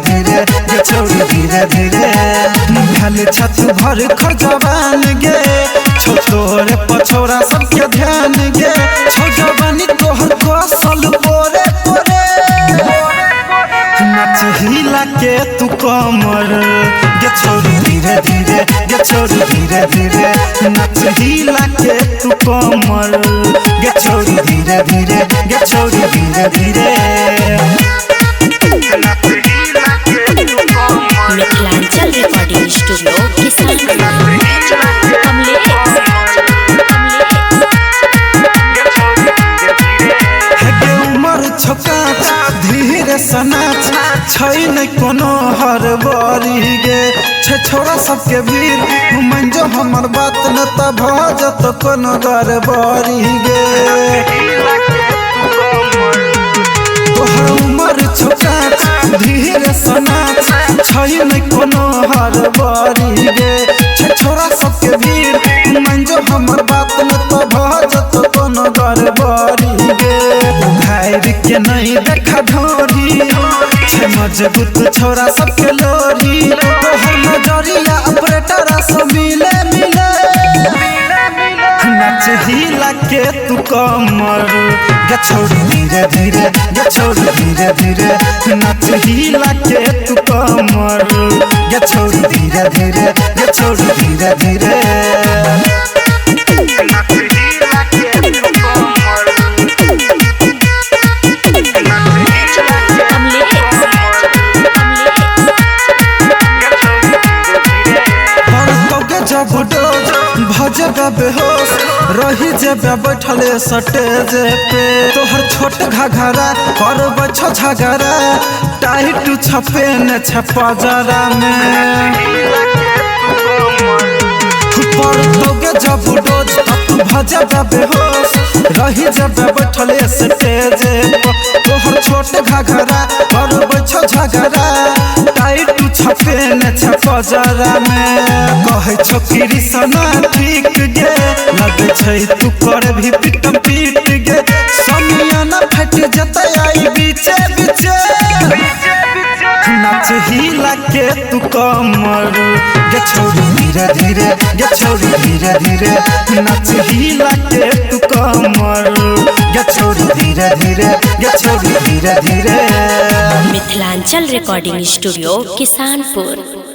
धीरे धीरे गे छोड़ी धीरे धीरे भले छत भर खर्चवान गे छोटोरे पछोरा सबके ध्यान गे छोजवानी तोहर कौशल पोरे पोरे नच हिला के तू कमर गे छोड़ी धीरे धीरे गे छोड़ी धीरे धीरे नच हिला के तू कमर गे छोड़ी धीरे धीरे गे छोड़ी धीरे धीरे मिथिलांचल रिकॉर्डिंग स्टूडियो किसान छोकाच धीरे सनाच छै नहीं कोनो हरबरी गे छै छोरा सबके वीर मन जो हमर बात न त भजत कोनो गरबरी गे तोहर उमर छोकाच धीरे सनाच छै नहीं कोनो हरबरी गे छै छोरा सबके वीर मन जो हमर बात न त भजत कोनो गरबरी गे भाई के नहीं देखा ढोरी छे मजबूत छोरा सबके लोरी तोहर नजरिया ऑपरेटर सब मिले मिले नच हिला के तू कमर गे छोड़ी धीरे धीरे गे छोड़ी धीरे धीरे नच हिला के तू कमर गे छोड़ी धीरे धीरे गे छोड़ी धीरे धीरे जब डोज भजबे बेहोश रही जेबे बैठले स्टेज पे तोहर छोट घाघरा करब छो झगड़ा टाइट छपे न छपा जरा में पर तोगे जब डोज तू भजबे बेहोश रही जेबे बैठले स्टेज पे तोहर छोट घाघरा करब छो झगड़ा टाइट छपे न छपा जरा में कहे छो कृष्णा ठीक गे लगे छै तू कर भी पिटम पीट गे समियाना फट जते आई बीचे बीचे नच हिला के तू कमर गे छोड़ी धीरे धीरे गे छोड़ी धीरे धीरे नच हिला के तू कमर गे छोड़ी धीरे धीरे गे छोड़ी धीरे धीरे मिथिलांचल रिकॉर्डिंग स्टूडियो किसानपुर।